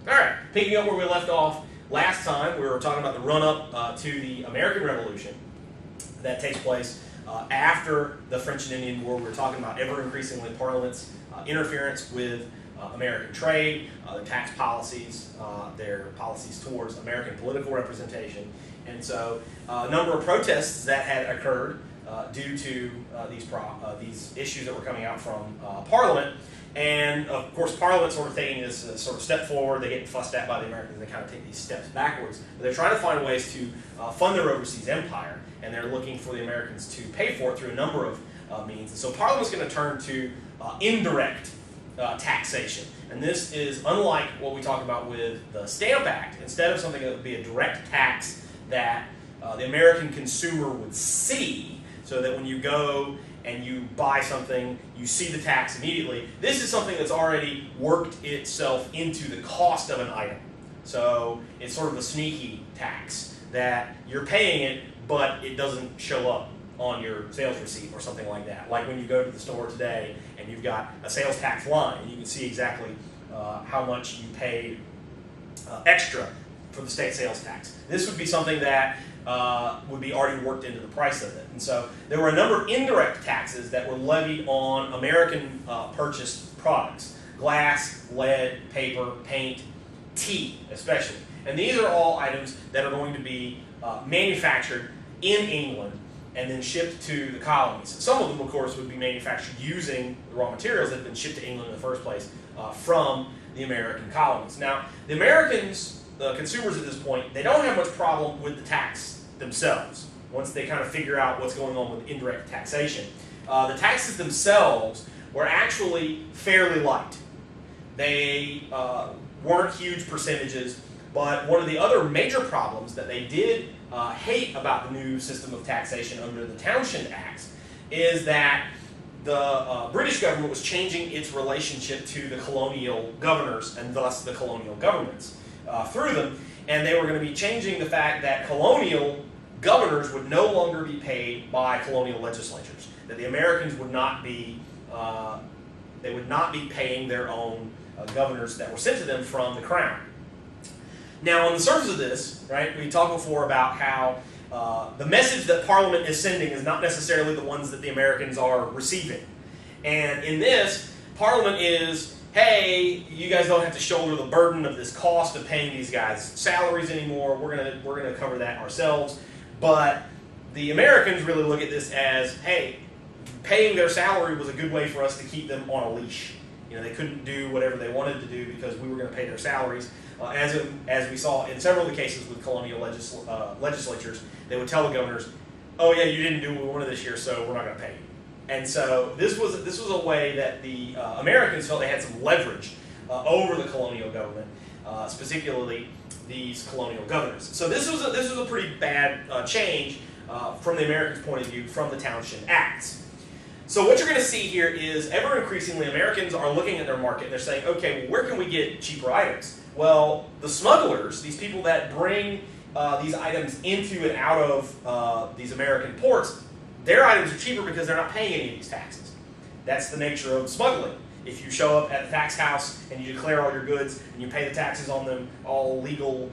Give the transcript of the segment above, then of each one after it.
All right, picking up where we left off last time, we were talking about the run-up to the American Revolution that takes place after the French and Indian War. We were talking about ever-increasingly Parliament's interference with American trade, their tax policies, their policies towards American political representation. And so a number of protests that had occurred due to these issues that were coming out from Parliament. And of course, Parliament sort of taking this sort of step forward. They get fussed at by the Americans. They kind of take these steps backwards. But they're trying to find ways to fund their overseas empire, and they're looking for the Americans to pay for it through a number of means. And so Parliament's going to turn to indirect taxation. And this is unlike what we talk about with the Stamp Act. Instead of something that would be a direct tax that the American consumer would see, so that when you go and you buy something, you see the tax immediately. This is something that's already worked itself into the cost of an item. So it's sort of a sneaky tax that you're paying it, but it doesn't show up on your sales receipt or something like that. Like when you go to the store today and you've got a sales tax line, and you can see exactly how much you paid extra for the state sales tax. This would be something that would be already worked into the price of it. And so there were a number of indirect taxes that were levied on American purchased products. Glass, lead, paper, paint, tea especially. And these are all items that are going to be manufactured in England and then shipped to the colonies. Some of them, of course, would be manufactured using the raw materials that had been shipped to England in the first place from the American colonies. Now, the Americans, the consumers at this point, they don't have much problem with the tax themselves once they kind of figure out what's going on with indirect taxation. The taxes themselves were actually fairly light. They weren't huge percentages, but one of the other major problems that they did hate about the new system of taxation under the Townshend Acts is that the British government was changing its relationship to the colonial governors and thus the colonial governments through them, and they were going to be changing the fact that colonial governors would no longer be paid by colonial legislatures, that the Americans would not be paying their own governors that were sent to them from the crown. Now, on the surface of this, right, we talked before about how the message that Parliament is sending is not necessarily the ones that the Americans are receiving. And in this, Parliament is, hey, you guys don't have to shoulder the burden of this cost of paying these guys salaries anymore. We're gonna cover that ourselves. But the Americans really look at this as, hey, paying their salary was a good way for us to keep them on a leash. You know, they couldn't do whatever they wanted to do because we were going to pay their salaries. As we saw in several of the cases with colonial legislatures, they would tell the governors, "Oh yeah, you didn't do what we wanted this year, so we're not going to pay you." And so this was a way that the Americans felt they had some leverage over the colonial government, particularly these colonial governors. So this was a pretty bad change from the Americans' point of view from the Townshend Acts. So what you're going to see here is ever increasingly Americans are looking at their market and they're saying, okay, well, where can we get cheaper items? Well, the smugglers, these people that bring these items into and out of these American ports, their items are cheaper because they're not paying any of these taxes. That's the nature of smuggling. If you show up at the tax house and you declare all your goods and you pay the taxes on them, all legal,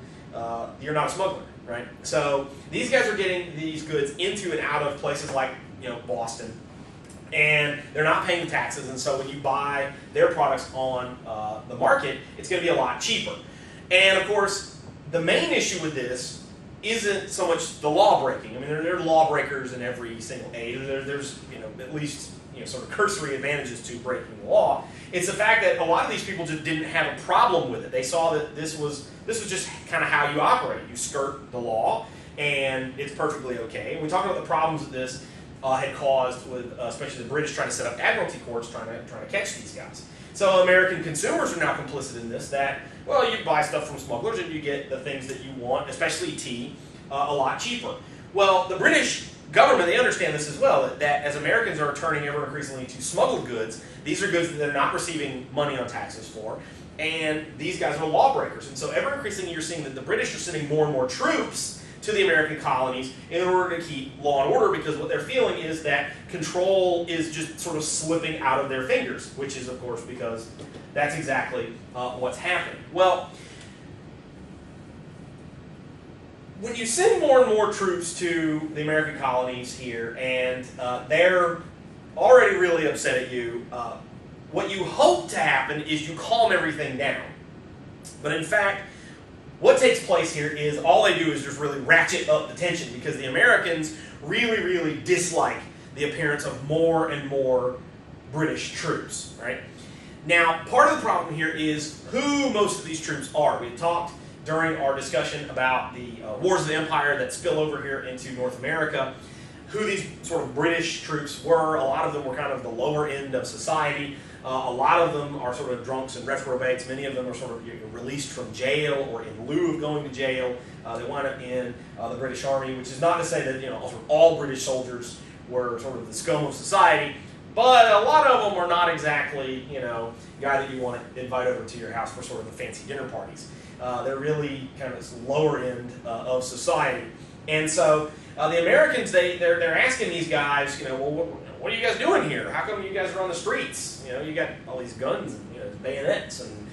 you're not a smuggler, right? So these guys are getting these goods into and out of places like, Boston, and they're not paying the taxes, and so when you buy their products on the market, it's going to be a lot cheaper. And of course, the main issue with this isn't so much the law breaking. I mean, there are lawbreakers in every single age. There's at least sort of cursory advantages to breaking the law. It's the fact that a lot of these people just didn't have a problem with it. They saw that this was just kind of how you operate. You skirt the law, and it's perfectly okay. And we talk about the problems that this had caused with, especially the British trying to set up admiralty courts trying to catch these guys. So American consumers are now complicit in this. That, well, you buy stuff from smugglers and you get the things that you want, especially tea, a lot cheaper. Well, the British government, they understand this as well, that as Americans are turning ever increasingly to smuggled goods, these are goods that they're not receiving money on taxes for, and these guys are lawbreakers. And so ever increasingly you're seeing that the British are sending more and more troops to the American colonies in order to keep law and order, because what they're feeling is that control is just sort of slipping out of their fingers, which is, of course, because that's exactly what's happening. Well, when you send more and more troops to the American colonies here, and they're already really upset at you, what you hope to happen is you calm everything down. But in fact, what takes place here is all they do is just really ratchet up the tension, because the Americans really, really dislike the appearance of more and more British troops, right? Now, part of the problem here is who most of these troops are. We talked during our discussion about the wars of the empire that spill over here into North America, who these sort of British troops were. A lot of them were kind of the lower end of society. A lot of them are sort of drunks and reprobates. Many of them are sort of released from jail or in lieu of going to jail. They wind up in the British Army, which is not to say that sort of all British soldiers were sort of the scum of society, but a lot of them are not exactly guy that you want to invite over to your house for sort of the fancy dinner parties. They're really kind of this lower end of society, and so the Americans they're asking these guys, well, what are you guys doing here? How come you guys are on the streets? You got all these guns and bayonets, and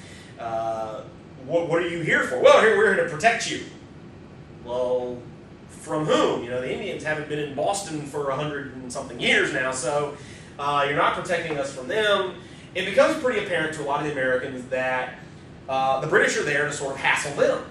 what are you here for? Well, we're here to protect you. Well, from whom? The Indians haven't been in Boston for 100 and something years now, so you're not protecting us from them. It becomes pretty apparent to a lot of the Americans that the British are there to sort of hassle them.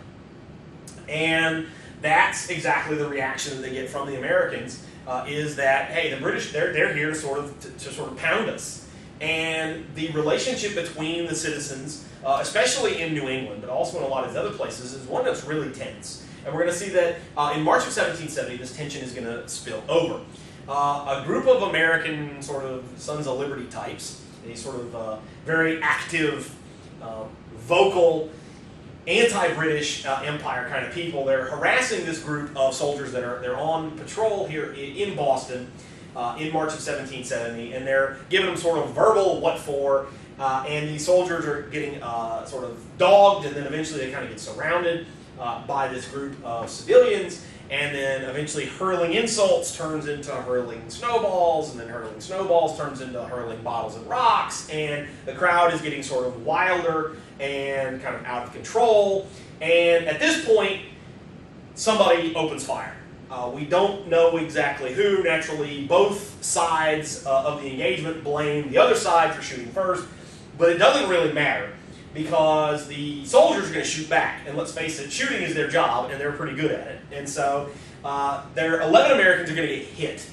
And that's exactly the reaction that they get from the Americans, is that, hey, the British, they're here to sort of pound us. And the relationship between the citizens, especially in New England, but also in a lot of these other places, is one that's really tense. And we're going to see that in March of 1770, this tension is going to spill over. A group of American sort of Sons of Liberty types, these sort of very active, vocal, anti-British Empire kind of people, they're harassing this group of soldiers they're on patrol here in Boston in March of 1770, and they're giving them sort of verbal what for, and these soldiers are getting sort of dogged, and then eventually they kind of get surrounded by this group of civilians, and then eventually hurling insults turns into hurling snowballs, and then hurling snowballs turns into hurling bottles and rocks, and the crowd is getting sort of wilder and kind of out of control. And at this point, somebody opens fire. We don't know exactly who. Naturally, both sides of the engagement blame the other side for shooting first, but it doesn't really matter, because the soldiers are going to shoot back. And let's face it, shooting is their job, and they're pretty good at it. And so 11 Americans are going to get hit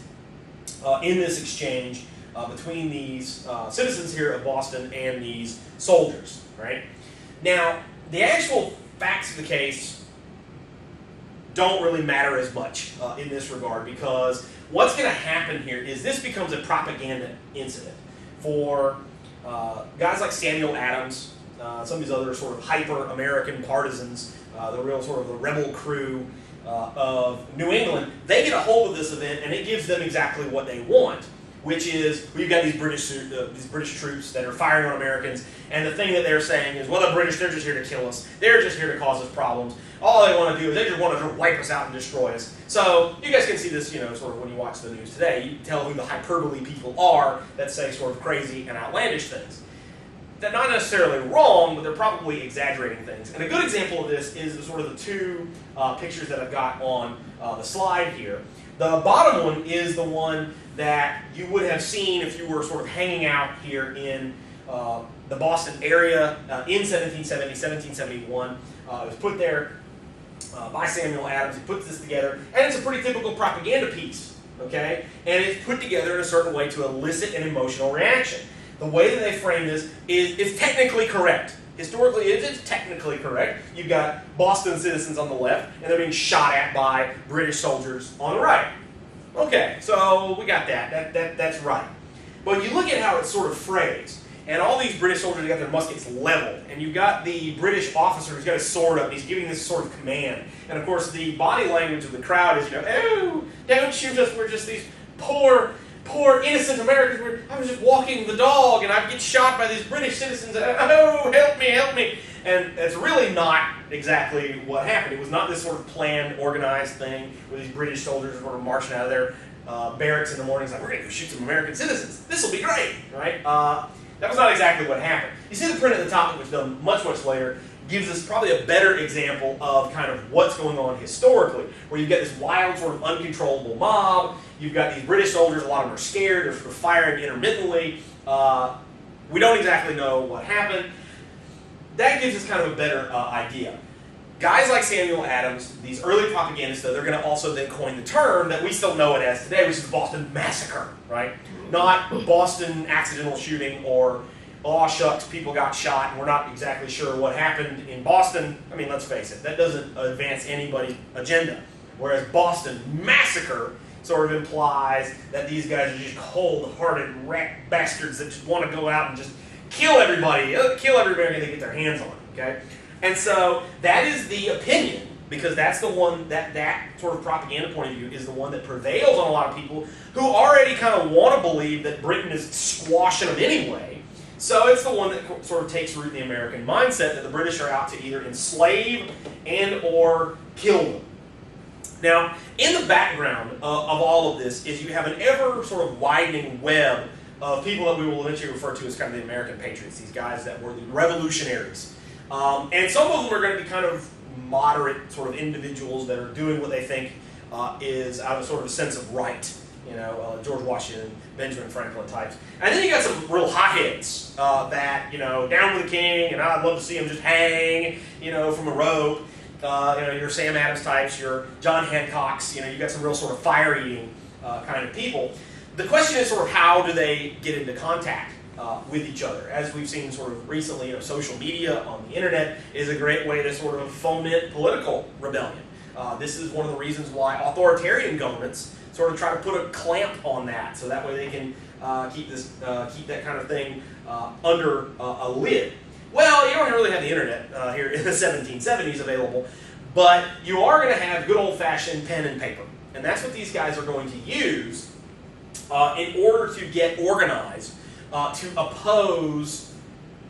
in this exchange between these citizens here of Boston and these soldiers. Right? Now, the actual facts of the case don't really matter as much in this regard, because what's going to happen here is this becomes a propaganda incident for guys like Samuel Adams, some of these other sort of hyper-American partisans, the real sort of the rebel crew of New England. They get a hold of this event, and it gives them exactly what they want, which is, we've got these British troops that are firing on Americans, and the thing that they're saying is, well, the British, they're just here to kill us. They're just here to cause us problems. All they want to do is they just want to wipe us out and destroy us. So you guys can see this, sort of when you watch the news today. You can tell who the hyperbole people are that say sort of crazy and outlandish things. They're not necessarily wrong, but they're probably exaggerating things. And a good example of this is sort of the two pictures that I've got on the slide here. The bottom one is the one that you would have seen if you were sort of hanging out here in the Boston area in 1770, 1771. It was put there by Samuel Adams. He puts this together, and it's a pretty typical propaganda piece, okay? And it's put together in a certain way to elicit an emotional reaction. The way that they frame this is technically correct. Historically, it's technically correct. You've got Boston citizens on the left, and they're being shot at by British soldiers on the right. Okay, so we got that. That's right. But you look at how it's sort of phrased, and all these British soldiers got their muskets leveled, and you've got the British officer who's got his sword up, and he's giving this sort of command. And of course, the body language of the crowd is, oh, don't shoot us, we're just these poor innocent Americans. I was just walking the dog, and I get shot by these British citizens. Oh, help me, help me. And it's really not exactly what happened. It was not this sort of planned, organized thing where these British soldiers were marching out of their barracks in the mornings like, we're going to go shoot some American citizens. This will be great, right? that was not exactly what happened. You see the print at the top, which was done much, much later, gives us probably a better example of kind of what's going on historically, where you've got this wild sort of uncontrollable mob, you've got these British soldiers, a lot of them are scared, they're sort of firing intermittently, we don't exactly know what happened. That gives us kind of a better idea. Guys like Samuel Adams, these early propagandists, though, they're going to also then coin the term that we still know it as today, which is the Boston Massacre, right? Not Boston accidental shooting or, oh shucks, people got shot and we're not exactly sure what happened in Boston. I mean, let's face it, that doesn't advance anybody's agenda. Whereas Boston Massacre sort of implies that these guys are just cold-hearted rat bastards that just want to go out and just kill everybody they get their hands on, okay? And so that is the opinion, because that's the one, that sort of propaganda point of view is the one that prevails on a lot of people who already kind of want to believe that Britain is squashing them anyway. So it's the one that sort of takes root in the American mindset that the British are out to either enslave and or kill them. Now, in the background of all of this is you have an ever sort of widening web of people that we will eventually refer to as kind of the American patriots, these guys that were the revolutionaries. And some of them are going to be kind of moderate sort of individuals that are doing what they think is out of sort of a sense of right. You know, George Washington, Benjamin Franklin types. And then you got some real hotheads that, you know, down with the king, and I'd love to see him just hang, you know, from a rope. You know, your Sam Adams types, your John Hancocks, you know, you got some real sort of fire-eating kind of people. The question is sort of how do they get into contact with each other? As we've seen sort of recently, you know, social media on the internet is a great way to sort of foment political rebellion. This is one of the reasons why authoritarian governments sort of try to put a clamp on that, so that way they can keep that kind of thing under a lid. Well, you don't really have the internet here in the 1770s available, but you are going to have good old-fashioned pen and paper. And that's what these guys are going to use in order to get organized to oppose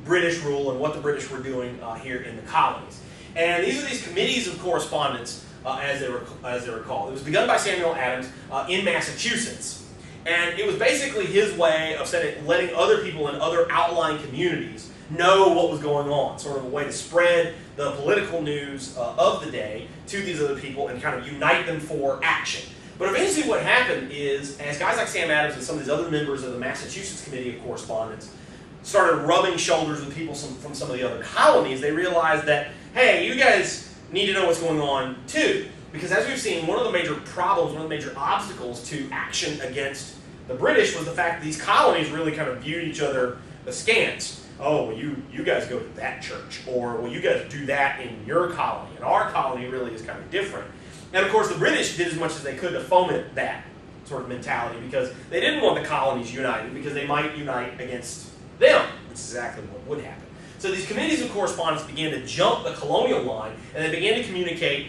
British rule and what the British were doing here in the colonies. And these are these committees of correspondence, as they were called. It was begun by Samuel Adams in Massachusetts. And it was basically his way of letting other people in other outlying communities know what was going on, sort of a way to spread the political news of the day to these other people and kind of unite them for action. But eventually what happened is, as guys like Sam Adams and some of these other members of the Massachusetts Committee of Correspondence started rubbing shoulders with people from some of the other colonies, they realized that, hey, you guys need to know what's going on too. Because as we've seen, one of the major problems, one of the major obstacles to action against the British was the fact that these colonies really kind of viewed each other askance. Oh, well, you guys go to that church, or well, you guys do that in your colony, and our colony really is kind of different. And of course, the British did as much as they could to foment that sort of mentality because they didn't want the colonies united because they might unite against them, which is exactly what would happen. So these committees of correspondence began to jump the colonial line, and they began to communicate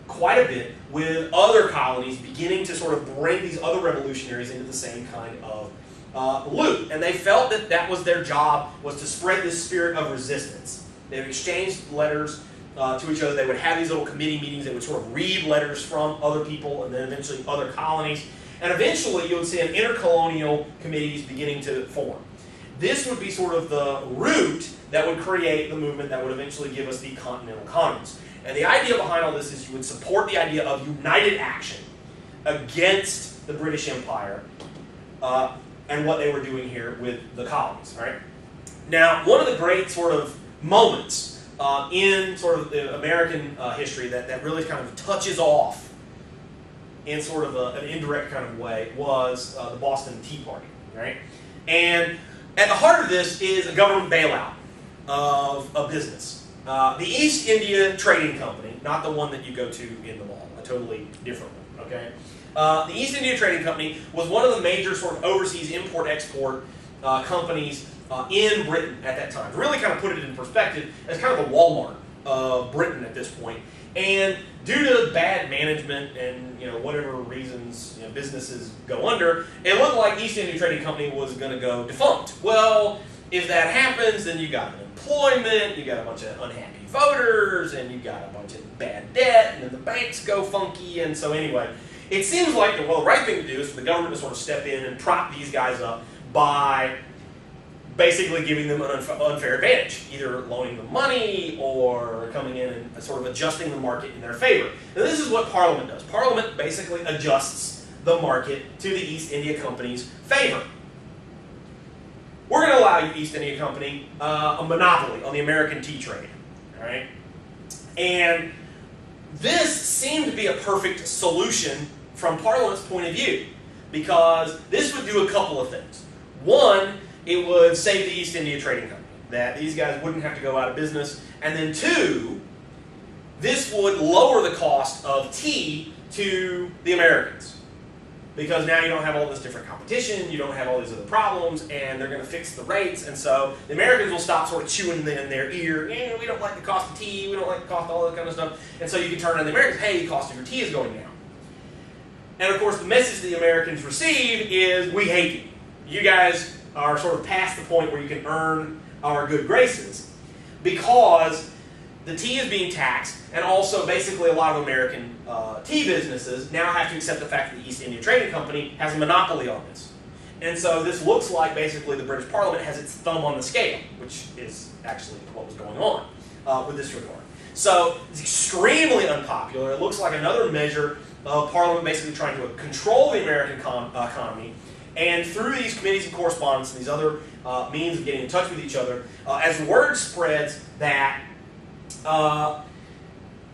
quite a bit with other colonies, beginning to sort of bring these other revolutionaries into the same kind of loop. And they felt that that was their job, was to spread this spirit of resistance. They would exchange letters to each other. They would have these little committee meetings. They would sort of read letters from other people and then eventually other colonies. And eventually you would see an intercolonial committees beginning to form. This would be sort of the root that would create the movement that would eventually give us the Continental Congress. And the idea behind all this is you would support the idea of united action against the British Empire and what they were doing here with the colonies. Right? Now, one of the great sort of moments in sort of the American history that really kind of touches off in sort of an indirect kind of way was the Boston Tea Party. Right? And at the heart of this is a government bailout of a business. The East India Trading Company, not the one that you go to in the mall, a totally different one, okay? The East India Trading Company was one of the major sort of overseas import-export companies in Britain at that time. To really kind of put it in perspective, as kind of the Walmart of Britain at this point. And due to bad management and whatever reasons businesses go under, it looked like East India Trading Company was going to go defunct. Well, if that happens, then you got unemployment, you got a bunch of unhappy voters, and you got a bunch of bad debt, and then the banks go funky, and so anyway, it seems like the right thing to do is for the government to sort of step in and prop these guys up by basically giving them an unfair advantage, either loaning them money or coming in and sort of adjusting the market in their favor. Now this is what Parliament does. Parliament basically adjusts the market to the East India Company's favor. We're going to allow you, East India Company, a monopoly on the American tea trade. All right? And this seemed to be a perfect solution from Parliament's point of view, because this would do a couple of things. One, it would save the East India Trading Company, that these guys wouldn't have to go out of business. And then two, this would lower the cost of tea to the Americans, because now you don't have all this different competition, you don't have all these other problems, and they're going to fix the rates, and so the Americans will stop sort of chewing in their ear, we don't like the cost of tea, we don't like the cost of all that kind of stuff, and so you can turn on the Americans, hey, the cost of your tea is going down. And of course the message the Americans receive is, we hate you. You guys are sort of past the point where you can earn our good graces, because the tea is being taxed, and also basically a lot of American tea businesses now have to accept the fact that the East India Trading Company has a monopoly on this. And so this looks like basically the British Parliament has its thumb on the scale, which is actually what was going on with this regard. So it's extremely unpopular. It looks like another measure of Parliament basically trying to control the American economy. And through these committees of correspondence and these other means of getting in touch with each other, as word spreads that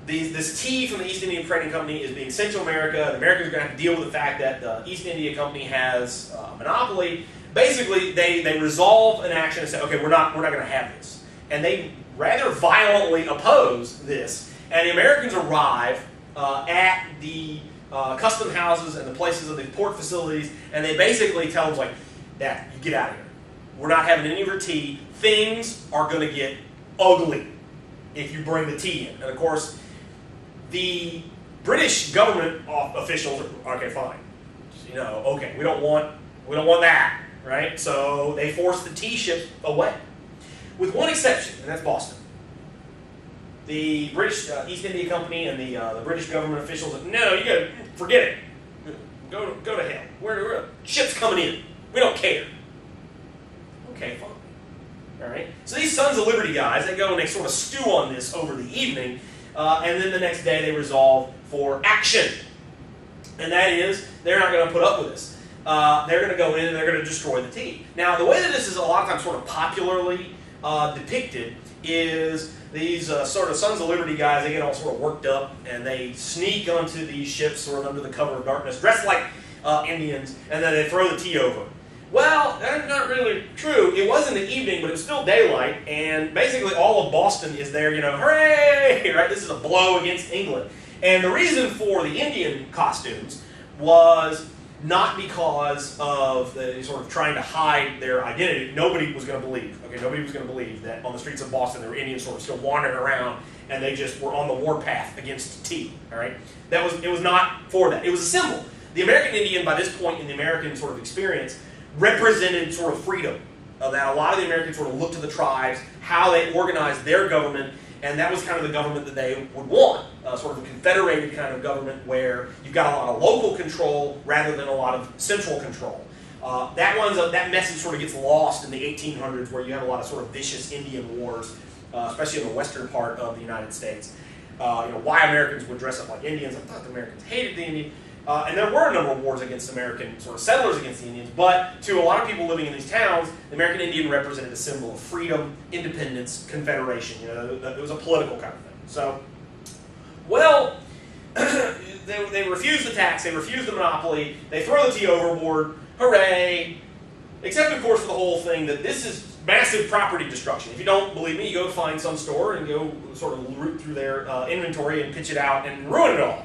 this tea from the East India Trading Company is being sent to America, the Americans are going to have to deal with the fact that the East India Company has a monopoly. Basically, they resolve an action and say, okay, we're not going to have this. And they rather violently oppose this. And the Americans arrive at the custom houses and the places of the port facilities, and they basically tell them, like, Dad, you get out of here. We're not having any of your tea. Things are going to get ugly if you bring the tea in. And of course, the British government officials are, okay, fine. Okay, we don't want that, right? So they force the tea ships away, with one exception, and that's Boston. The British East India Company and the British government officials said, no, you gotta forget it. Go to hell. We're ships coming in. We don't care. Okay, fine. All right. So these Sons of Liberty guys, they go and they sort of stew on this over the evening, and then the next day they resolve for action. And that is, they're not going to put up with this. They're going to go in and they're going to destroy the tea. Now, the way that this is a lot of times sort of popularly depicted is these sort of Sons of Liberty guys, they get all sort of worked up and they sneak onto these ships sort of under the cover of darkness, dressed like Indians, and then they throw the tea over. Well, that's not really true. It was in the evening, but it was still daylight, and basically all of Boston is there, hooray! Right? This is a blow against England. And the reason for the Indian costumes was not because of the sort of trying to hide their identity. Nobody was going to believe. Okay, nobody was going to believe that on the streets of Boston there were Indians sort of still wandering around, and they just were on the warpath against tea. All right, it was not for that. It was a symbol. The American Indian, by this point in the American sort of experience, represented sort of freedom. That a lot of the Americans sort of looked to the tribes, how they organized their government, and that was kind of the government that they would want, sort of a confederated kind of government where you've got a lot of local control rather than a lot of central control. That message sort of gets lost in the 1800s, where you have a lot of sort of vicious Indian wars, especially in the western part of the United States. Why Americans would dress up like Indians. I thought the Americans hated the Indians. And there were a number of wars against American sort of settlers against the Indians, but to a lot of people living in these towns, the American Indian represented a symbol of freedom, independence, confederation. It was a political kind of thing. So, well, they refused the tax, they refused the monopoly, they throw the tea overboard, hooray! Except, of course, for the whole thing that this is massive property destruction. If you don't believe me, you go find some store and go sort of root through their inventory and pitch it out and ruin it all.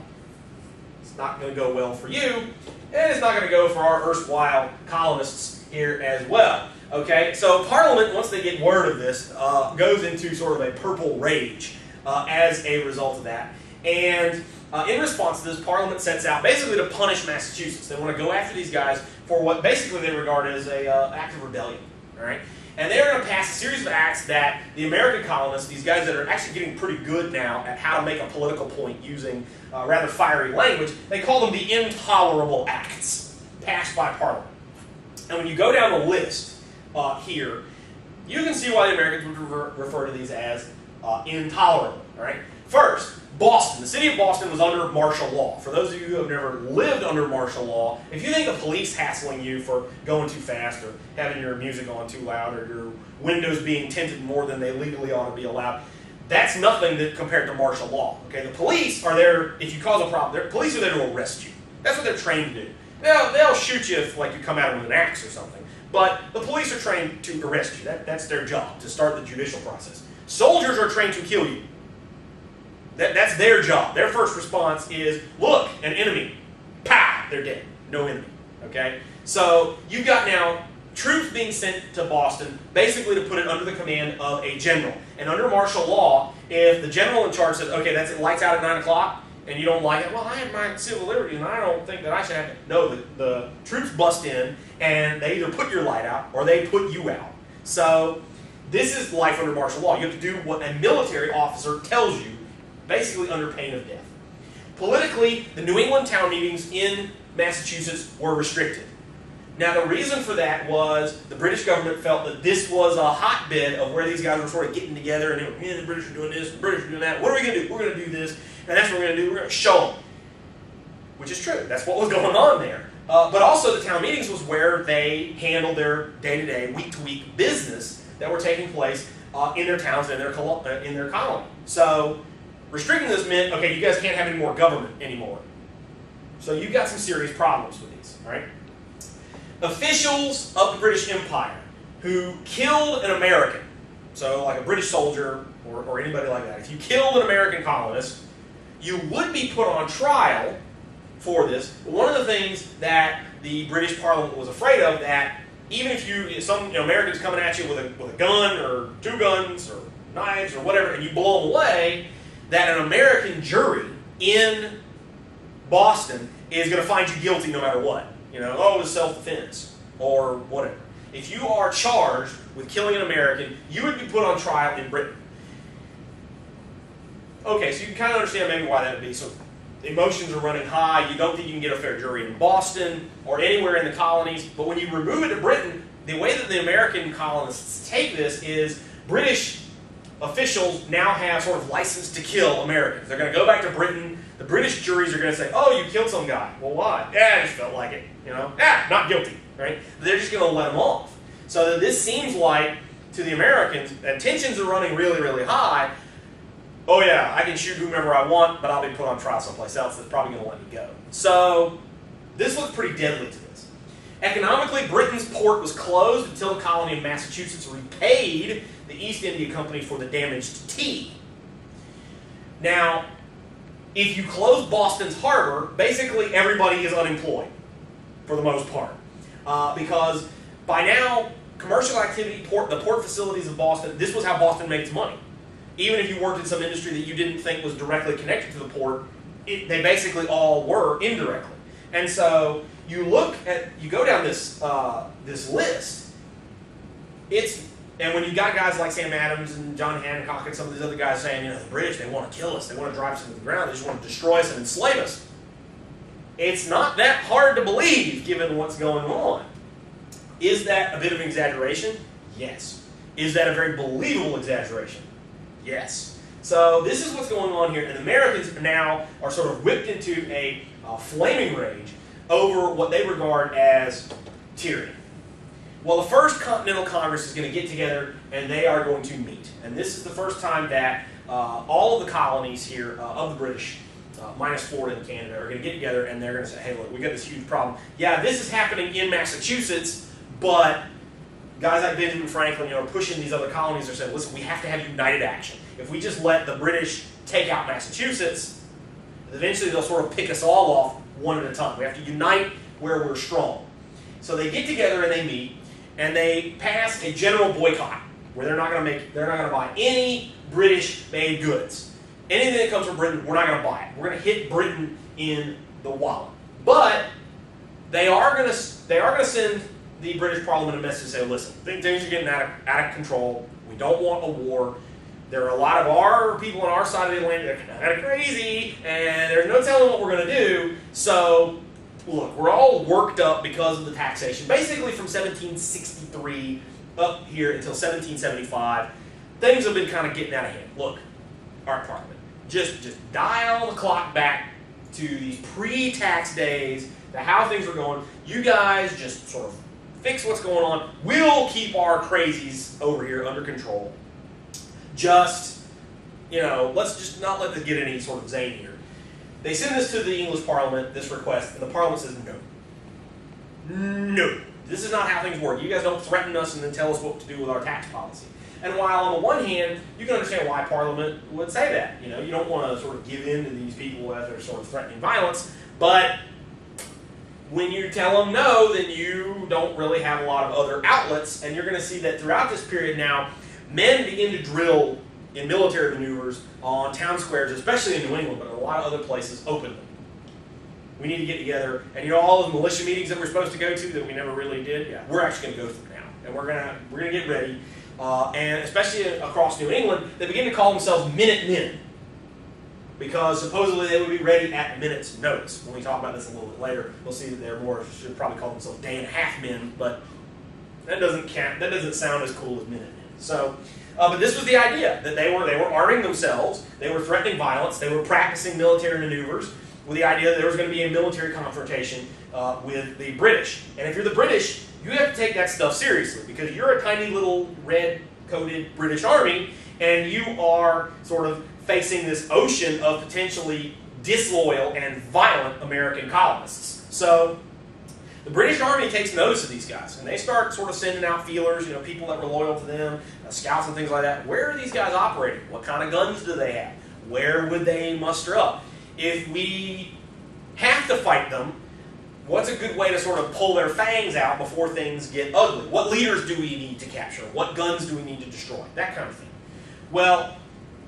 It's not going to go well for you, and it's not going to go for our erstwhile colonists here as well. Okay, so Parliament, once they get word of this, goes into sort of a purple rage as a result of that. And in response to this, Parliament sets out basically to punish Massachusetts. They want to go after these guys for what basically they regard as an act of rebellion. All right? And they're going to pass a series of acts that the American colonists, these guys that are actually getting pretty good now at how to make a political point using rather fiery language, they call them the intolerable acts passed by Parliament. And when you go down the list here, You can see why the Americans would refer to these as intolerable. All right. First, Boston. The city of Boston was under martial law. For those of you who have never lived under martial law, if you think of police hassling you for going too fast or having your music on too loud or your windows being tinted more than they legally ought to be allowed, that's nothing compared to martial law. Okay, the police are there if you cause a problem. The police are there to arrest you. That's what they're trained to do. Now, they'll shoot you if like you come at them with an axe or something. But the police are trained to arrest you. That's their job, to start the judicial process. Soldiers are trained to kill you. That's their job. Their first response is, look, an enemy. Pow! They're dead. No enemy. Okay? So you've got now troops being sent to Boston basically to put it under the command of a general. And under martial law, if the general in charge says, okay, that's it, lights out at 9 o'clock, and you don't like it, well, I have my civil liberties, and I don't think that I should have it. No, the troops bust in, and they either put your light out, or they put you out. So this is life under martial law. You have to do what a military officer tells you, basically under pain of death. Politically, the New England town meetings in Massachusetts were restricted. Now, the reason for that was the British government felt that this was a hotbed of where these guys were sort of getting together and they were, the British are doing this, the British are doing that. What are we going to do? We're going to do this, and that's what we're going to do. We're going to show them. Which is true. That's what was going on there. But also, the town meetings was where they handled their day-to-day, week-to-week business that were taking place in their towns and in their colony. So, restricting this meant, okay, you guys can't have any more government anymore. So you've got some serious problems with these, all right? Officials of the British Empire who killed an American, so like a British soldier or anybody like that, if you killed an American colonist, you would be put on trial for this. But one of the things that the British Parliament was afraid of, that even if some Americans coming at you with a gun or two guns or knives or whatever, and you blow them away, that an American jury in Boston is going to find you guilty no matter what. Oh, it was self-defense or whatever. If you are charged with killing an American, you would be put on trial in Britain. Okay, so you can kind of understand maybe why that would be. So emotions are running high. You don't think you can get a fair jury in Boston or anywhere in the colonies. But when you remove it to Britain, the way that the American colonists take this is British officials now have sort of license to kill Americans. They're going to go back to Britain. The British juries are going to say, oh, you killed some guy. Well, why? Yeah, I just felt like it. Not guilty, right? They're just going to let them off. So this seems like, to the Americans, that tensions are running really, really high. Oh yeah, I can shoot whomever I want, but I'll be put on trial someplace else that's probably going to let me go. So this looks pretty deadly to this. Economically, Britain's port was closed until the colony of Massachusetts repaid the East India Company for the damaged tea. Now, if you close Boston's harbor, basically everybody is unemployed, for the most part. Because by now, commercial activity, the port facilities of Boston, this was how Boston made its money. Even if you worked in some industry that you didn't think was directly connected to the port, they basically all were indirectly. And so you go down this list, and when you got guys like Sam Adams and John Hancock and some of these other guys saying, the British, they want to kill us, they want to drive us into the ground, they just want to destroy us and enslave us. It's not that hard to believe, given what's going on. Is that a bit of an exaggeration? Yes. Is that a very believable exaggeration? Yes. So this is what's going on here, and the Americans now are sort of whipped into a flaming rage over what they regard as tyranny. Well, the First Continental Congress is going to get together, and they are going to meet. And this is the first time that all of the colonies here of the British, minus Florida and Canada, are going to get together, and they're going to say, hey, look, we got this huge problem. Yeah, this is happening in Massachusetts, but guys like Benjamin Franklin, are pushing these other colonies. They're saying, listen, we have to have united action. If we just let the British take out Massachusetts, eventually they'll sort of pick us all off one at a time. We have to unite where we're strong. So they get together and they meet, and they pass a general boycott where they're not going to buy any British-made goods. Anything that comes from Britain, we're not going to buy it. We're going to hit Britain in the wallet. But they are going to send the British Parliament a message to say, listen, things are getting out of control. We don't want a war. There are a lot of our people on our side of the Atlantic that are kind of crazy, and there's no telling what we're going to do. So, look, we're all worked up because of the taxation. Basically, from 1763 up here until 1775. Things have been kind of getting out of hand. Look, our Parliament, just dial the clock back to these pre-tax days, to how things were going. You guys just sort of fix what's going on. We'll keep our crazies over here under control. Just, let's just not let them get any sort of zane here. They send this to the English Parliament, this request, and the Parliament says no. No. This is not how things work. You guys don't threaten us and then tell us what to do with our tax policy. And while on the one hand, you can understand why Parliament would say that. You don't want to sort of give in to these people as they're sort of threatening violence, but when you tell them no, then you don't really have a lot of other outlets, and you're going to see that throughout this period now, men begin to drill in military maneuvers on town squares, especially in New England, but in a lot of other places, openly. We need to get together, and all the militia meetings that we're supposed to go to that we never really did, yeah, we're actually going to go to them now, and we're gonna get ready. And especially across New England, they begin to call themselves Minutemen, because supposedly they would be ready at a minute's notice. When we talk about this a little bit later, we'll see that they're should probably call themselves day and a half men, but that doesn't count. That doesn't sound as cool as Minutemen. So, but this was the idea, that they were arming themselves, they were threatening violence, they were practicing military maneuvers, with the idea that there was going to be a military confrontation with the British. And if you're the British, you have to take that stuff seriously, because you're a tiny little red-coated British army, and you are sort of facing this ocean of potentially disloyal and violent American colonists. So the British Army takes notice of these guys, and they start sort of sending out feelers, people that were loyal to them, scouts and things like that. Where are these guys operating? What kind of guns do they have? Where would they muster up? If we have to fight them, what's a good way to sort of pull their fangs out before things get ugly? What leaders do we need to capture? What guns do we need to destroy? That kind of thing. Well,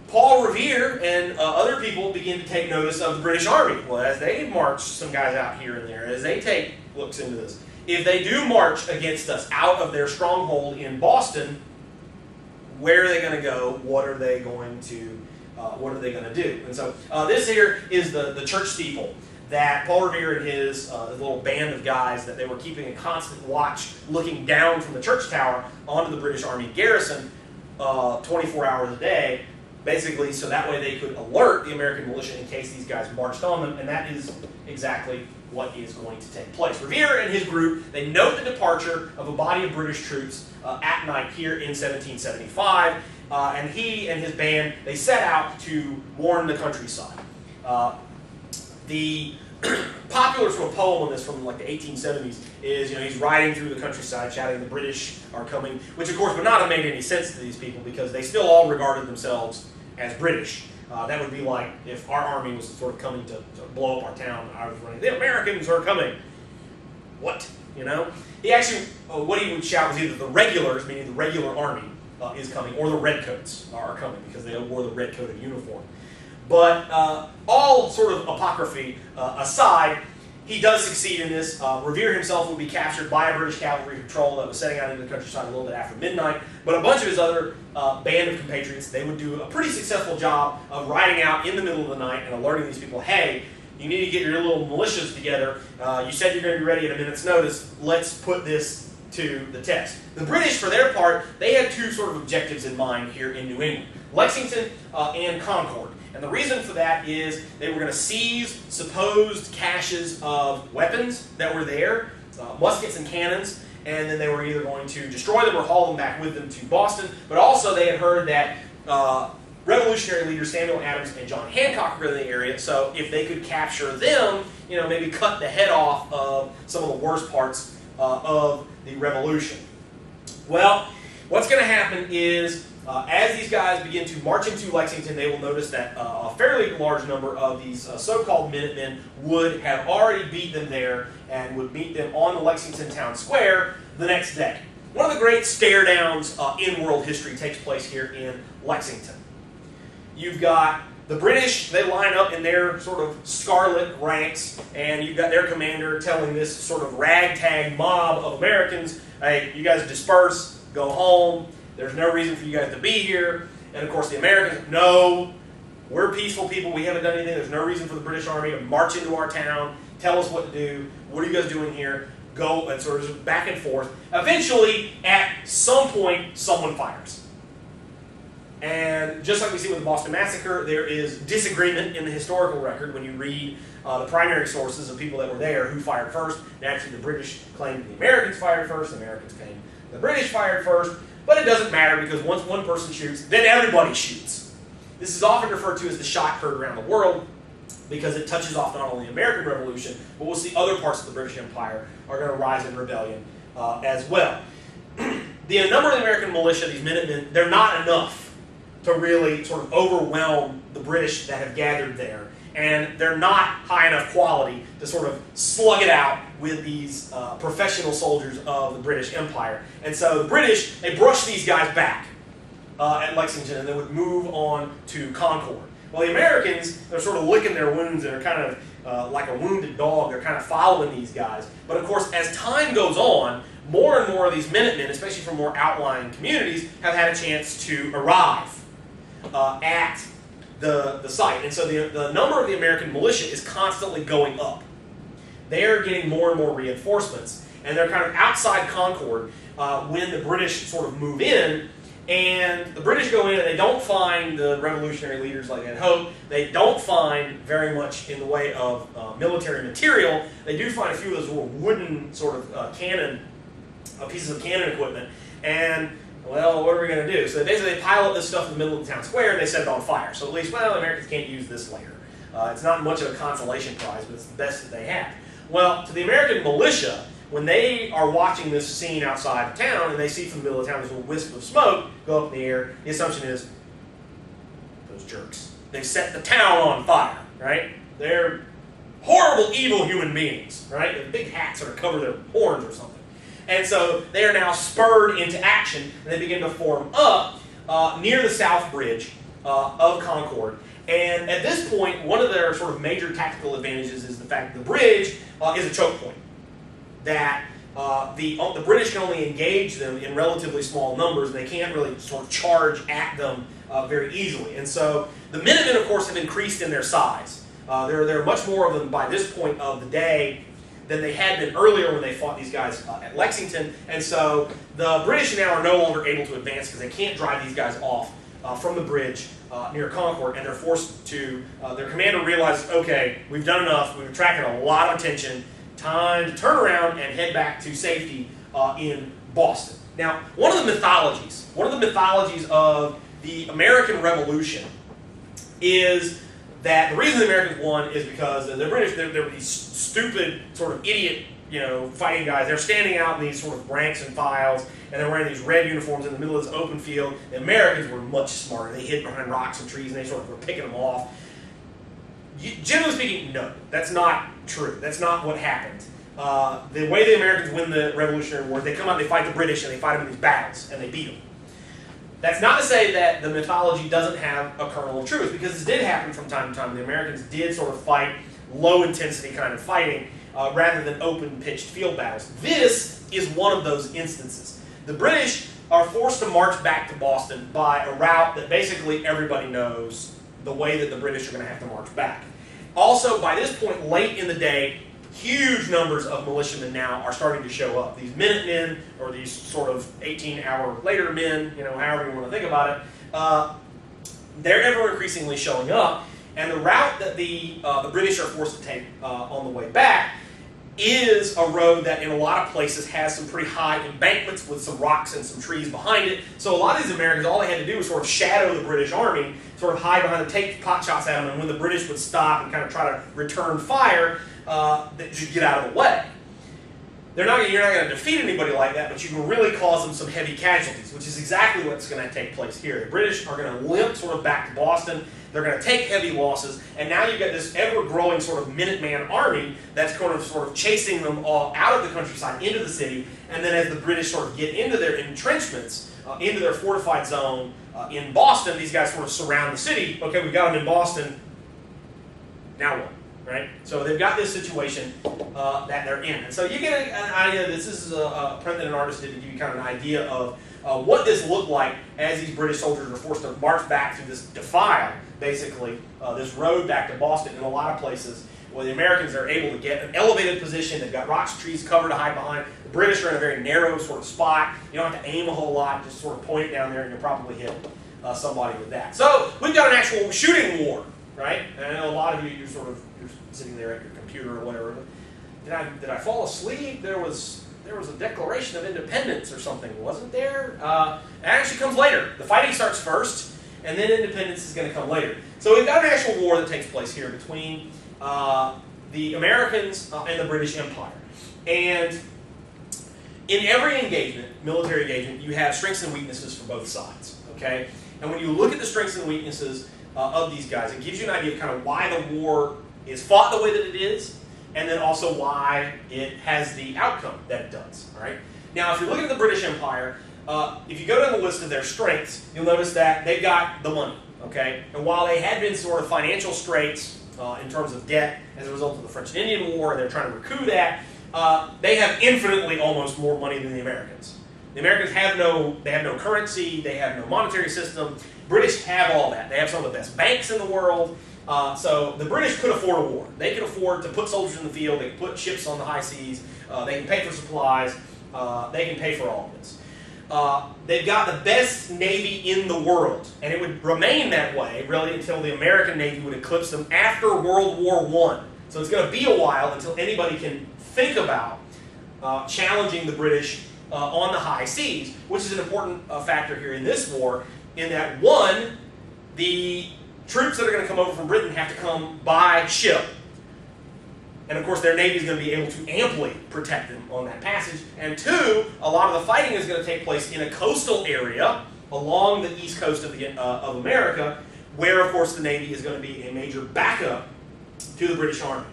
Paul Revere and other people begin to take notice of the British Army. Well, as they march some guys out here and there, as they take looks into this, if they do march against us out of their stronghold in Boston, where are they going to go? What are they going to do? And so this here is the church steeple that Paul Revere and his little band of guys, that they were keeping a constant watch, looking down from the church tower onto the British Army garrison 24 hours a day, basically so that way they could alert the American militia in case these guys marched on them, and that is exactly what is going to take place. Revere and his group, they note the departure of a body of British troops at night here in 1775, and he and his band, they set out to warn the countryside. The popular sort of poem on this from like the 1870s is, he's riding through the countryside shouting, "The British are coming," which of course would not have made any sense to these people, because they still all regarded themselves as British. That would be like if our army was sort of coming to blow up our town, and I was running, "The Americans are coming." What? He actually, what he would shout was either the regulars, meaning the regular army, is coming, or the redcoats are coming, because they wore the red-coated uniform. But all sort of apocryphy aside, he does succeed in this. Revere himself will be captured by a British cavalry patrol that was setting out into the countryside a little bit after midnight. But a bunch of his other band of compatriots, they would do a pretty successful job of riding out in the middle of the night and alerting these people, "Hey, you need to get your little militias together. You said you're going to be ready at a minute's notice. Let's put this to the test." The British, for their part, they had two sort of objectives in mind here in New England: Lexington and Concord. And the reason for that is they were going to seize supposed caches of weapons that were there, muskets and cannons, and then they were either going to destroy them or haul them back with them to Boston. But also they had heard that revolutionary leaders Samuel Adams and John Hancock were in the area, so if they could capture them, maybe cut the head off of some of the worst parts of the revolution. Well, what's going to happen is, as these guys begin to march into Lexington, they will notice that a fairly large number of these so-called Minutemen would have already beat them there and would meet them on the Lexington town square the next day. One of the great stare-downs in world history takes place here in Lexington. You've got the British, they line up in their sort of scarlet ranks, and you've got their commander telling this sort of ragtag mob of Americans, "Hey, you guys disperse, go home. There's no reason for you guys to be here." And of course the Americans, "No, we're peaceful people. We haven't done anything. There's no reason for the British Army to march into our town, tell us what to do. What are you guys doing here?" go and sort of back and forth. Eventually, at some point, someone fires. And just like we see with the Boston Massacre, there is disagreement in the historical record when you read the primary sources of people that were there who fired first. Naturally, the British claimed the Americans fired first, the Americans claimed the British fired first, but it doesn't matter because once one person shoots, then everybody shoots. This is often referred to as the shot heard around the world because it touches off not only the American Revolution, but we'll see other parts of the British Empire are going to rise in rebellion as well. The number of the American militia, these Minutemen, they're not enough to really sort of overwhelm the British that have gathered there. And they're not high enough quality to sort of slug it out with these professional soldiers of the British Empire. And so the British, they brushed these guys back at Lexington and they would move on to Concord. Well, the Americans, they're sort of licking their wounds and they're kind of like a wounded dog. They're kind of following these guys. But of course, as time goes on, more and more of these Minutemen, especially from more outlying communities, have had a chance to arrive at the site. And so the number of the American militia is constantly going up. They're getting more and more reinforcements. And they're kind of outside Concord when the British sort of move in. And the British go in and they don't find the revolutionary leaders like they had hoped. They don't find very much in the way of military material. They do find a few of those little wooden sort of cannon, pieces of cannon equipment. And well, what are we going to do? So basically they pile up this stuff in the middle of the town square and they set it on fire. So at least, well, the Americans can't use this later. It's not much of a consolation prize, but it's the best that they have. Well, to the American militia, when they are watching this scene outside of town and they see from the middle of town this little wisp of smoke go up in the air, the assumption is, those jerks. They've set the town on fire, right? They're horrible, evil human beings, right? They have big hats sort of cover their horns or something. And so they are now spurred into action, and they begin to form up near the South Bridge of Concord. And at this point, one of their sort of major tactical advantages is the fact that the bridge is a choke point. That the British can only engage them in relatively small numbers, and they can't really sort of charge at them very easily. And so the Minutemen, of course, have increased in their size. There are much more of them by this point of the day than they had been earlier when they fought these guys at Lexington. And so the British now are no longer able to advance because they can't drive these guys off from the bridge near Concord, and they're forced to, their commander realizes, okay, we've done enough, we've attracted a lot of attention, time to turn around and head back to safety in Boston. Now, one of the mythologies of the American Revolution is that the reason the Americans won is because the British, there were these stupid, sort of idiot, fighting guys. They're standing out in these sort of ranks and files, and they're wearing these red uniforms in the middle of this open field. The Americans were much smarter. They hid behind rocks and trees, and they sort of were picking them off. Generally speaking, no, that's not true. That's not what happened. The way the Americans win the Revolutionary War, they come out and they fight the British, and they fight them in these battles, and they beat them. That's not to say that the mythology doesn't have a kernel of truth, because this did happen from time to time. The Americans did sort of fight low-intensity kind of fighting rather than open-pitched field battles. This is one of those instances. The British are forced to march back to Boston by a route that basically everybody knows the way that the British are going to have to march back. Also, by this point, late in the day, huge numbers of militiamen now are starting to show up. These Minutemen, or these sort of 18-hour later men, however you want to think about it, they're ever increasingly showing up. And the route that the British are forced to take on the way back is a road that in a lot of places has some pretty high embankments with some rocks and some trees behind it. So a lot of these Americans, all they had to do was sort of shadow the British army, sort of hide behind them, take pot shots at them, and when the British would stop and kind of try to return fire, they just get out of the way. You're not going to defeat anybody like that, but you can really cause them some heavy casualties, which is exactly what's going to take place here. The British are going to limp sort of back to Boston. They're going to take heavy losses, and now you've got this ever-growing sort of Minuteman army that's kind of sort of chasing them all out of the countryside into the city, and then as the British sort of get into their entrenchments, into their fortified zone in Boston, these guys sort of surround the city. Okay, we got them in Boston, now what? Right? So they've got this situation that they're in. And so you get an idea, this is a print that an artist did to give you kind of an idea of what this looked like as these British soldiers were forced to march back through this defile, basically, this road back to Boston in a lot of places. Well, the Americans are able to get an elevated position. They've got rocks, trees, cover to hide behind. The British are in a very narrow sort of spot. You don't have to aim a whole lot. Just sort of point it down there, and you'll probably hit somebody with that. So we've got an actual shooting war, right? And I know a lot of you, you're sitting there at your computer or whatever. Did I fall asleep? There was a Declaration of Independence or something, wasn't there? It actually comes later. The fighting starts first, and then independence is going to come later. So we've got an actual war that takes place here between the Americans and the British Empire. And in every engagement, military engagement, you have strengths and weaknesses for both sides. Okay? And when you look at the strengths and weaknesses of these guys, it gives you an idea of kind of why the war is fought the way that it is, and then also why it has the outcome that it does. All right? Now, if you're looking at the British Empire, if you go down the list of their strengths, you'll notice that they've got the money. Okay? And while they had been sort of financial straits in terms of debt as a result of the French and Indian War, and they're trying to recoup that, they have infinitely almost more money than the Americans. The Americans have no currency, they have no monetary system. British have all that. They have some of the best banks in the world. So the British could afford a war. They could afford to put soldiers in the field, they could put ships on the high seas, they can pay for supplies, they can pay for all of this. They've got the best Navy in the world, and it would remain that way really until the American Navy would eclipse them after World War I. So it's going to be a while until anybody can think about challenging the British on the high seas, which is an important factor here in this war, in that one, the troops that are going to come over from Britain have to come by ship. And of course their Navy is going to be able to amply protect them on that passage. And two, a lot of the fighting is going to take place in a coastal area along the east coast of America, where of course the Navy is going to be a major backup to the British Army.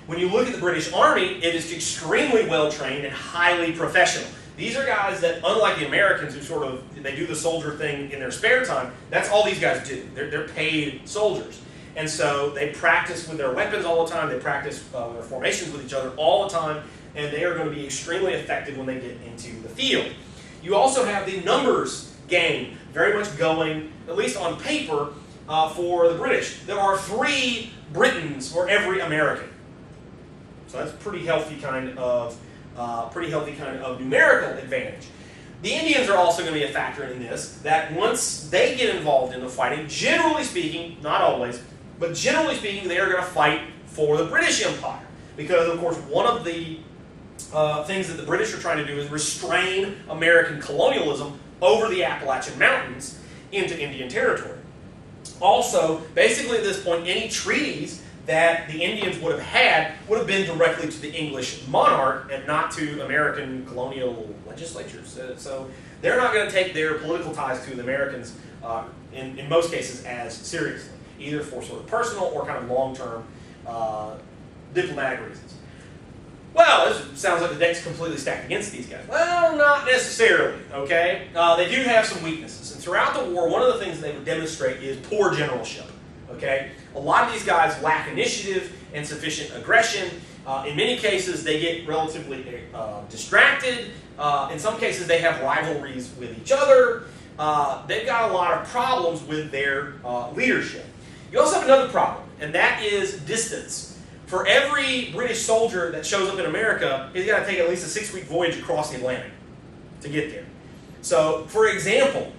When you look at the British Army, it is extremely well trained and highly professional. These are guys that, unlike the Americans who they do the soldier thing in their spare time, that's all these guys do. They're paid soldiers. And so they practice with their weapons all the time, they practice with their formations with each other all the time, and they are going to be extremely effective when they get into the field. You also have the numbers game very much going, at least on paper, for the British. There are 3 Britons for every American. So that's a pretty healthy kind of numerical advantage. The Indians are also going to be a factor in this, that once they get involved in the fighting, generally speaking, not always, but generally speaking, they are going to fight for the British Empire. Because, of course, one of the things that the British are trying to do is restrain American colonialism over the Appalachian Mountains into Indian territory. Also, basically at this point, any treaties that the Indians would have been directly to the English monarch and not to American colonial legislatures. So they're not going to take their political ties to the Americans, in most cases, as seriously, either for sort of personal or kind of long-term diplomatic reasons. Well, this sounds like the deck's completely stacked against these guys. Well, not necessarily, okay? They do have some weaknesses. And throughout the war, one of the things they would demonstrate is poor generalship, okay? A lot of these guys lack initiative and sufficient aggression. In many cases, they get relatively distracted. In some cases, they have rivalries with each other. They've got a lot of problems with their leadership. You also have another problem, and that is distance. For every British soldier that shows up in America, he's got to take at least a 6-week voyage across the Atlantic to get there. So, for example,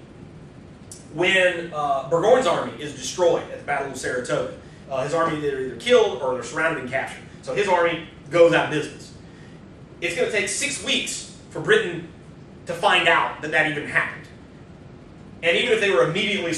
when Burgoyne's army is destroyed at the Battle of Saratoga, his army are either killed or they're surrounded and captured. So his army goes out of business. It's going to take 6 weeks for Britain to find out that that even happened. And even if they were immediately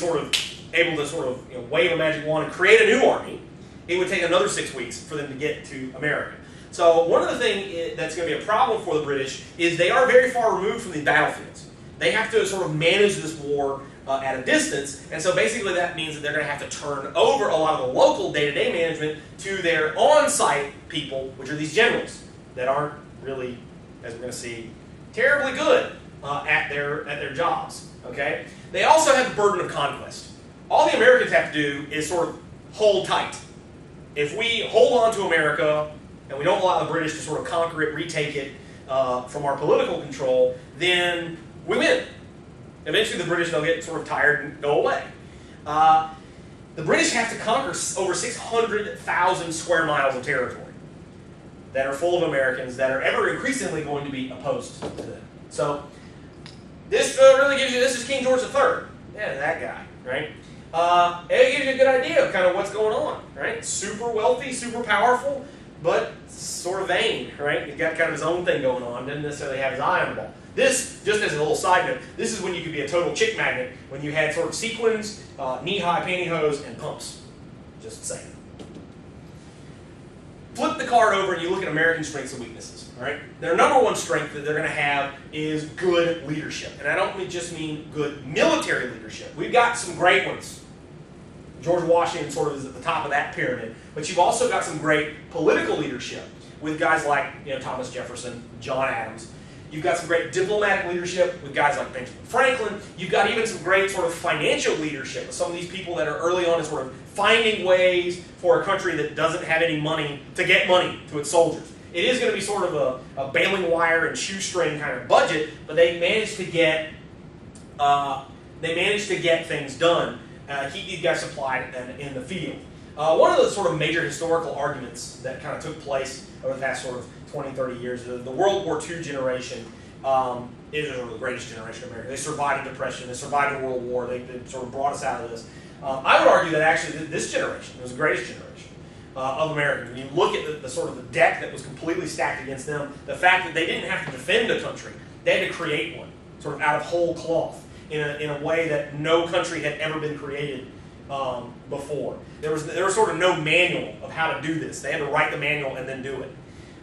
able to wave a magic wand and create a new army, it would take another 6 weeks for them to get to America. So one of the things that's going to be a problem for the British is they are very far removed from the battlefields. They have to sort of manage this war at a distance, and so basically that means that they're going to have to turn over a lot of the local day-to-day management to their on-site people, which are these generals that aren't really, as we're going to see, terribly good at their jobs. Okay? They also have the burden of conquest. All the Americans have to do is sort of hold tight. If we hold on to America and we don't allow the British to sort of conquer it, retake it from our political control, then we win. Eventually the British will get sort of tired and go away. the British have to conquer over 600,000 square miles of territory that are full of Americans that are ever increasingly going to be opposed to them. So this really gives you, this is King George III. Yeah, that guy, right? It gives you a good idea of kind of what's going on, right? Super wealthy, super powerful, but sort of vain, right? He's got kind of his own thing going on, doesn't necessarily have his eye on the ball. This, just as a little side note, this is when you could be a total chick magnet, when you had sort of sequins, knee-high pantyhose, and pumps. Just saying. Flip the card over and you look at American strengths and weaknesses. All right? Their number one strength that they're going to have is good leadership. And I don't just mean good military leadership. We've got some great ones. George Washington sort of is at the top of that pyramid. But you've also got some great political leadership with guys like Thomas Jefferson, John Adams. You've got some great diplomatic leadership with guys like Benjamin Franklin. You've got even some great sort of financial leadership with some of these people that are early on in sort of finding ways for a country that doesn't have any money to get money to its soldiers. It is going to be sort of a baling wire and shoestring kind of budget, but they managed to get things done, keep these guys supplied in the field. One of the sort of major historical arguments that kind of took place over the past sort of 20, 30 years, the World War II generation is sort of the greatest generation of America. They survived the Depression, they survived the World War, they sort of brought us out of this. I would argue that actually this generation was the greatest generation of Americans. When you look at the sort of the deck that was completely stacked against them, the fact that they didn't have to defend a country, they had to create one, sort of out of whole cloth, in a way that no country had ever been created before. There was sort of no manual of how to do this. They had to write the manual and then do it.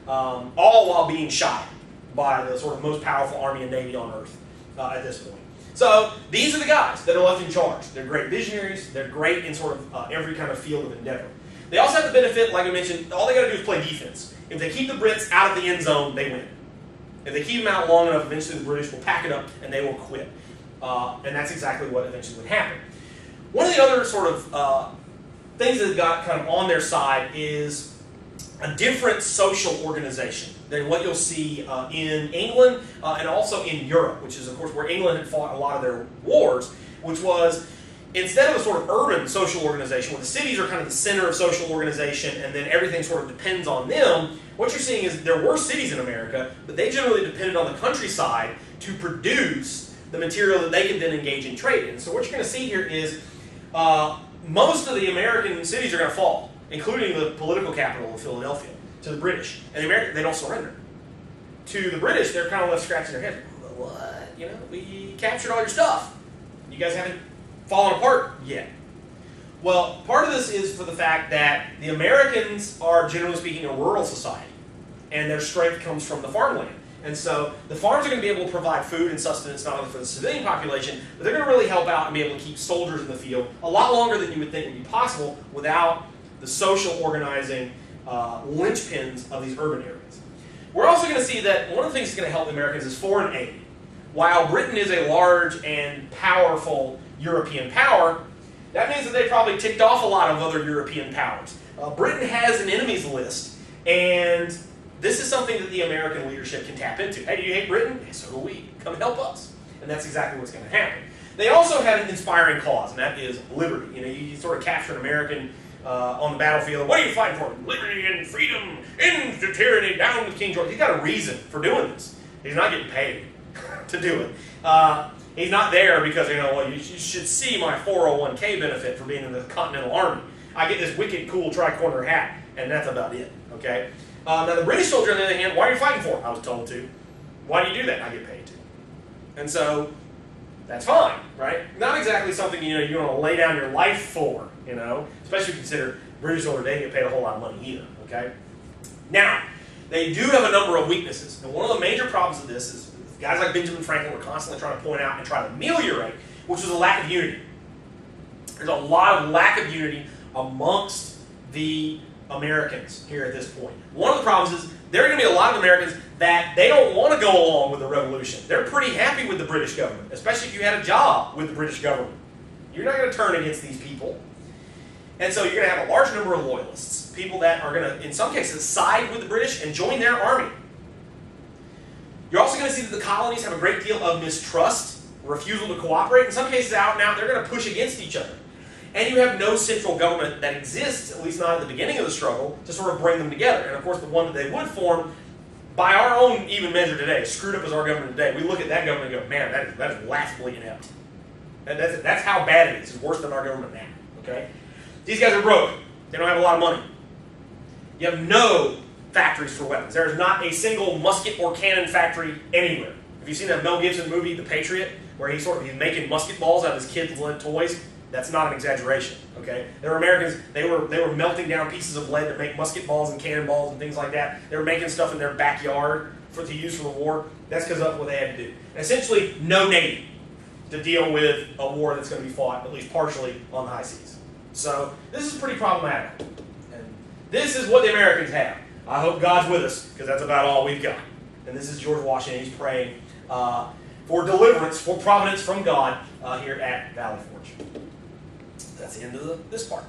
All while being shot by the sort of most powerful army and navy on earth at this point. So these are the guys that are left in charge. They're great visionaries. They're great in sort of every kind of field of endeavor. They also have the benefit, like I mentioned, all they got to do is play defense. If they keep the Brits out of the end zone, they win. If they keep them out long enough, eventually the British will pack it up and they will quit. And that's exactly what eventually would happen. One of the other sort of things that got kind of on their side is a different social organization than what you'll see in England and also in Europe, which is, of course, where England had fought a lot of their wars, which was, instead of a sort of urban social organization, where the cities are kind of the center of social organization and then everything sort of depends on them, what you're seeing is there were cities in America, but they generally depended on the countryside to produce the material that they could then engage in trade in. So what you're going to see here is most of the American cities are going to fall, including the political capital of Philadelphia, to the British. And the Americans, they don't surrender. To the British, they're kind of left scratching their heads. What? We captured all your stuff. You guys haven't fallen apart yet. Well, part of this is for the fact that the Americans are, generally speaking, a rural society. And their strength comes from the farmland. And so the farms are going to be able to provide food and sustenance not only for the civilian population, but they're going to really help out and be able to keep soldiers in the field a lot longer than you would think would be possible without the social organizing linchpins of these urban areas. We're also going to see that one of the things that's going to help the Americans is foreign aid. While Britain is a large and powerful European power, that means that they probably ticked off a lot of other European powers. Britain has an enemies list, and this is something that the American leadership can tap into. Hey, do you hate Britain? Hey, so do we. Come help us. And that's exactly what's going to happen. They also have an inspiring cause, and that is liberty. You sort of capture an American on the battlefield. What are you fighting for? Liberty and freedom, end to tyranny, down with King George. He's got a reason for doing this. He's not getting paid to do it. He's not there because, well, you should see my 401k benefit for being in the Continental Army. I get this wicked cool tri-corner hat, and that's about it, okay? Now, the British soldier, on the other hand, why are you fighting for? I was told to. Why do you do that? I get paid to. And so, that's fine, right? Not exactly something, you want to lay down your life for, especially if you consider British soldiers, they didn't get paid a whole lot of money either, okay? Now, they do have a number of weaknesses. And one of the major problems of this is guys like Benjamin Franklin were constantly trying to point out and try to ameliorate, which was a lack of unity. There's a lot of lack of unity amongst the Americans here at this point. One of the problems is there are going to be a lot of Americans that they don't want to go along with the revolution. They're pretty happy with the British government, especially if you had a job with the British government. You're not going to turn against these people. And so you're going to have a large number of loyalists, people that are going to, in some cases, side with the British and join their army. You're also going to see that the colonies have a great deal of mistrust, refusal to cooperate. In some cases, out and out, they're going to push against each other. And you have no central government that exists, at least not at the beginning of the struggle, to sort of bring them together. And of course, the one that they would form, by our own even measure today, screwed up as our government today, we look at that government and go, man, that is laughably inept. That's how bad it is. It's worse than our government now. Okay? These guys are broke. They don't have a lot of money. You have no factories for weapons. There is not a single musket or cannon factory anywhere. Have you seen that Mel Gibson movie, The Patriot, where he's making musket balls out of his kids' lead toys? That's not an exaggeration. Okay, there were Americans. They were melting down pieces of lead to make musket balls and cannonballs and things like that. They were making stuff in their backyard to use for the war. That's because of what they had to do. And essentially, no navy to deal with a war that's going to be fought, at least partially, on the high seas. So this is pretty problematic. And this is what the Americans have. I hope God's with us, because that's about all we've got. And this is George Washington. He's praying for deliverance, for providence from God here at Valley Forge. That's the end of this part.